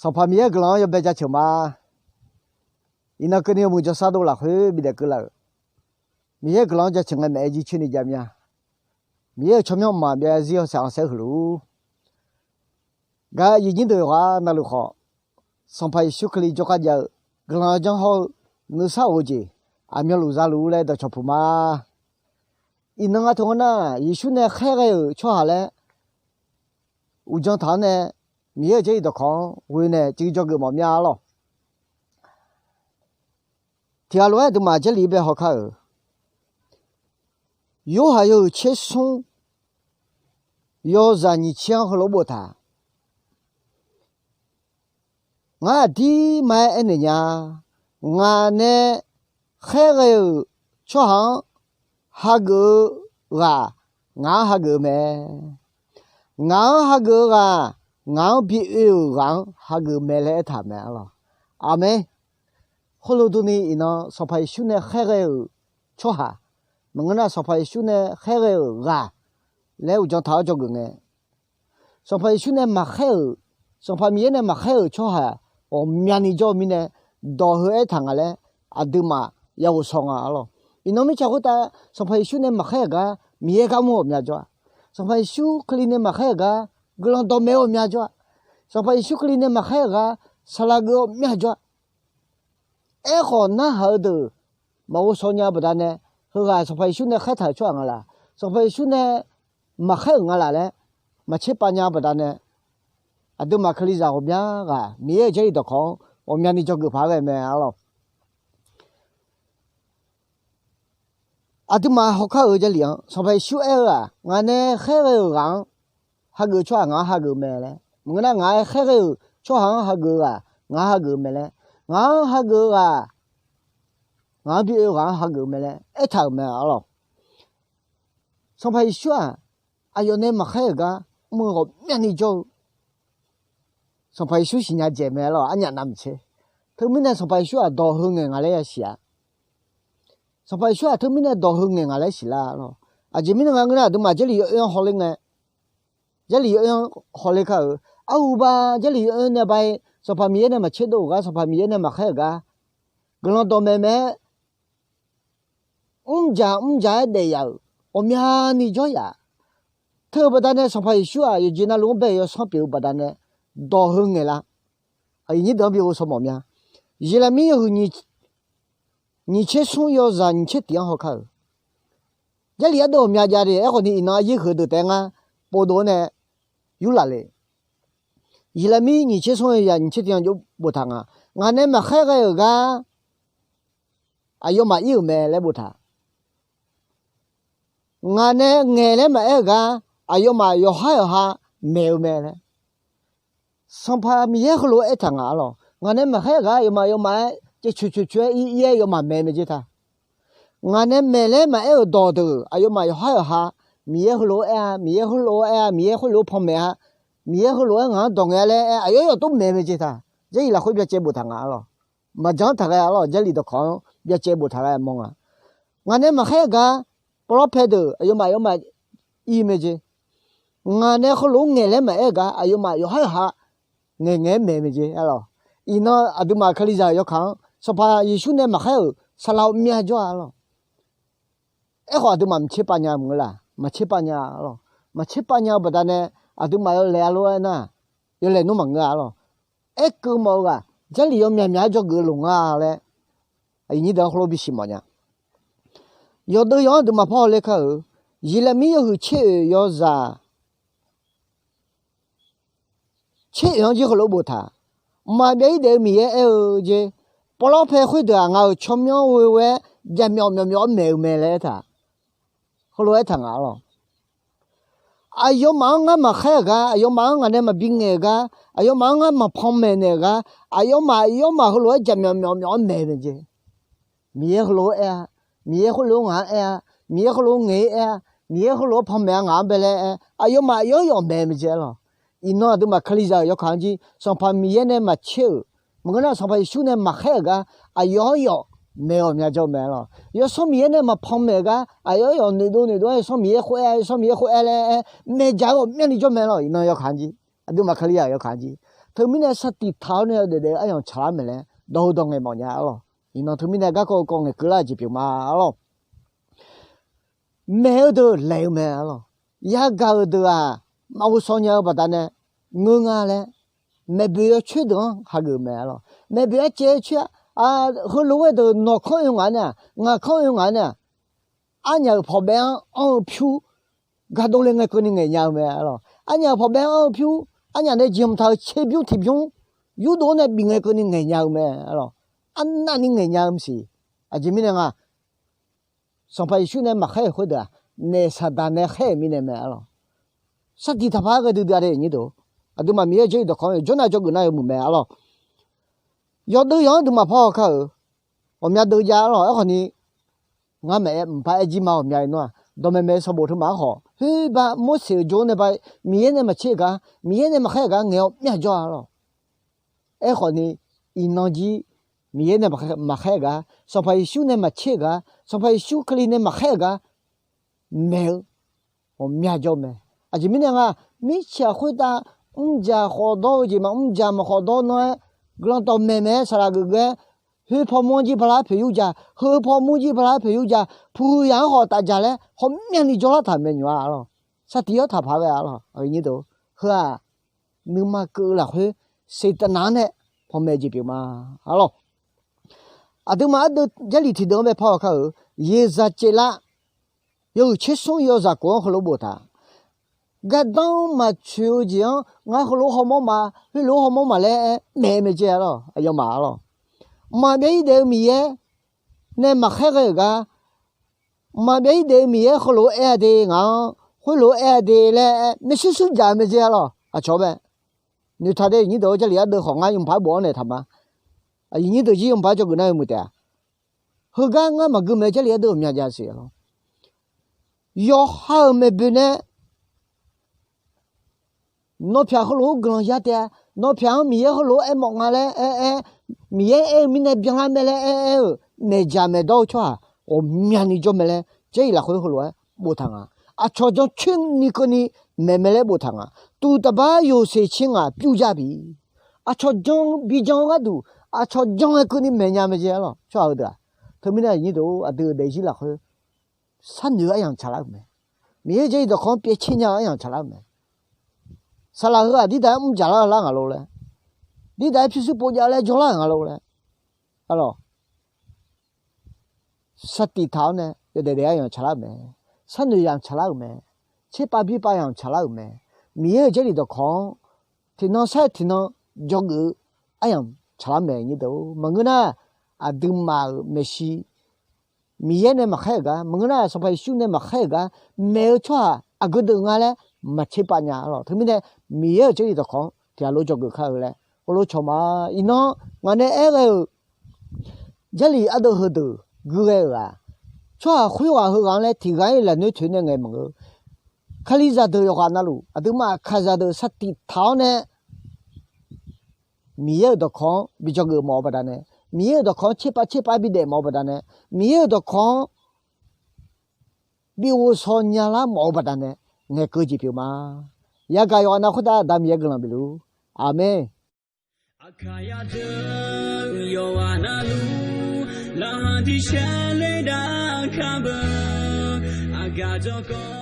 上旁边个人要别家球嘛，伊那个你们就啥都了会比得个了，别个人家情爱买几千的家面，别全面嘛别只要上山路，个已经的话那路好，上旁修克里就看着，个人正好你啥物事，俺们路上路来到车铺嘛，伊那个同呢，伊说呢海个有吃下来，我讲他呢。别这一道炕，为呢就叫个毛面了。第二路的嘛，这里边好看，有还有切松，要让你抢和萝卜汤。我弟买那年，我呢还个有吃行，还个啊，我还个没，我还个啊。俺比俺还个买来他们了，阿妹，后头都呢，伊那上派修呢还个吃哈，我那上派修呢还个啊，来我讲他叫个呢，上派修呢嘛还有，上派面呢嘛还有吃哈，我面里叫面呢，到后一趟个嘞，阿都嘛要上啊了，伊那没吃过的，上派修呢嘛还个面干么面叫，上派修可里呢嘛还个。个人都没有面着，上派修克里呢嘛还个啥那个面着，哎好那好的，嘛我说年不但呢，后个上派修呢还太赚个了，上派修呢嘛还个了嘞，嘛7、8年不但呢，啊都嘛可以让我面个，面这一道炕，我面你叫个怕个没了，啊都嘛好看这里，上派修哎个，俺呢还个人。还个吃俺还个没嘞，我那俺还个吃行还个啊，俺还个没嘞，俺还个啊，俺比俺还个没嘞，一头没了。上派选，哎呦那么还个，我面里就上派选新年见面了，俺娘那么吃，他们那上派选到后面俺来也写，上派选他们那到后面俺来写了，啊这边那俺那都嘛这里有好嘞呢。这里有好来看，啊有吧？这里有那边上旁边那么吃多个，上旁边那么还个，个人到妹妹，家得有，我们你叫呀，特不但呢上旁学啊，有几那龙背要上表不但呢，到后面啦，哎你当比我说毛面，伊拉没有你吃松要让你吃点好看，这里都面家的，哎和你那以后都等啊，不多呢。有哪里？伊拉米你去送呀，你去点就不谈啊。俺那么还个有个，哎呦嘛有没来不谈。俺那俺那么有个，哎呦嘛有还有哈没有没嘞。上怕米也好罗一谈啊咯。俺那么还个有嘛这吹也有嘛没去谈。俺那没来嘛有多的，哎呦嘛有还有哈。米也好罗哎，米也好罗哎，米也好罗旁边啊，米也好罗俺东下来哎，哎呦都没去他，这伊拉会别接不他啊咯，嘛讲他个咯，这里头看别接不他个梦啊，俺那么还个不老拍的，哎呦嘛伊没去，俺那好罗眼来嘛哎个，哎呦嘛有还哈，眼没去哎咯，伊那阿都嘛可里在要看，说怕伊兄弟嘛还有啥老面做啊咯，哎话都嘛7、8年没啦。mà 7-8年咯，mà 7-8年不但呢，啊都嘛要来路呢，要来弄忙个咯，哎个毛个，这里要面做个龙啊嘞，哎你等好比什么呢？有的样都嘛跑来看，伊拉没有吃要啥，吃样就好萝卜汤，嘛别的米哎这，不老拍会的啊，吃苗喂，这苗没来他。后来他啊了，哎呦忙啊嘛还个，哎呦忙啊那么病那个，哎呦忙啊嘛旁边那个，哎呦嘛后来这苗没问题，米后来哎，米后来哎，米后来哎，米后来旁边俺别来哎呦嘛有没问题了，伊那都嘛可里着要看见上旁边呢嘛吃，我那上旁兄弟嘛还个，哎呦。没有面就没了，要上面呢嘛旁边个，哎呦那多上面回来嘞，没家伙面里就没了，那要看见，都嘛可以啊要看见，他们呢是地头呢的哎样查没嘞，都当个毛伢咯，因为他们呢个讲个过来就表嘛咯，没有的来没咯，也搞的啊，毛少年不但呢，我嘞，没必要去的还个没咯，没必要接去啊，和路外头拿康用完呢，我康用完呢，俺家旁边票，搞到另外个人家没咯，俺家旁边票。俺家那金头切表贴票，有多那边个人眼样没咯？俺那你眼样不是？啊，这边啊，上班时呢没开会的，那啥单那开没呢没咯？啥地他怕个都在你都，啊，都嘛没有这都可以，就那就个那有没咯？要都样都嘛跑开，我们都家咯，然后你，我没唔怕一只猫没喏。都没什么蛮好，嘿把没事做呢把米呢嘛切个，米呢嘛开个，我咩做咯？哎好呢，一弄起米呢嘛开个，上排修呢嘛切个，上排修可里呢嘛开个，没有，我咩做没？啊这边啊，米切回答，家好多的嘛，家嘛好多呢，个到妹妹啥那个。黑泡沫机不拉朋友家，黑泡沫机不拉朋友家，培养好大家嘞，好面里叫了他们女儿了，啥地要他怕个了，你都呵啊，你妈够了会谁的难呢？泡沫机表嘛，好了，啊都嘛都这里提到没泡开后，也是这啦，有吃送要啥光和萝卜他，个当嘛秋季啊，俺和老好妈妈，和老好妈妈嘞，没接了，要嘛了。嘛别的米耶，那嘛还个，嘛别的米耶和罗爱的啊，和罗爱的嘞，没事手家没接了啊，瞧呗，你他的你都这里都好啊，用牌包呢他妈，啊你都只用牌就个那有没得，后个俺嘛个没这里都没家事了，要好没别呢，那偏和罗个人家的，那偏米耶和罗爱忙啊嘞，米耶米那边没嘞，没家没到处啊，我面你就没嘞，这一来回来不谈啊，啊，朝着村你个你没嘞不谈啊，都得把有些钱啊，表家比，啊，朝着比较个都，啊，朝着个你没家没接了，晓得啊，他们那你都啊都得起来回，三女一样吃了没，米这都看别亲家一样吃了没，啥啦个，你在家了啷个路嘞？你在平时不家来就啷个路嘞？好咯，啥地头呢？有的样吃了没？啥女样吃了没？七八比八样吃了没？米这里头看，天南山天南这个哎样吃了没？你都蒙个呢？啊，都嘛没事。米呢嘛开个，蒙个呢，上排修呢嘛开个，没有错啊，个都俺嘞，嘛七八年了。他们呢，米这里头看，天路这个开嘞。我老巧嘛，一弄我那个这里阿都好多个啊，错会话和讲嘞，提干一来你推那个么个，看里家都要花那路，啊都嘛看着都啥地头呢，米都看比较个毛不单呢，米都看七八比的毛不单呢，米都看比我说年啦毛不单呢，我估计票嘛，也该要那回答咱们也个人比如，阿妹。Akaya de Yoanalu, Lahadi Shaleda Kaba, Agajoko.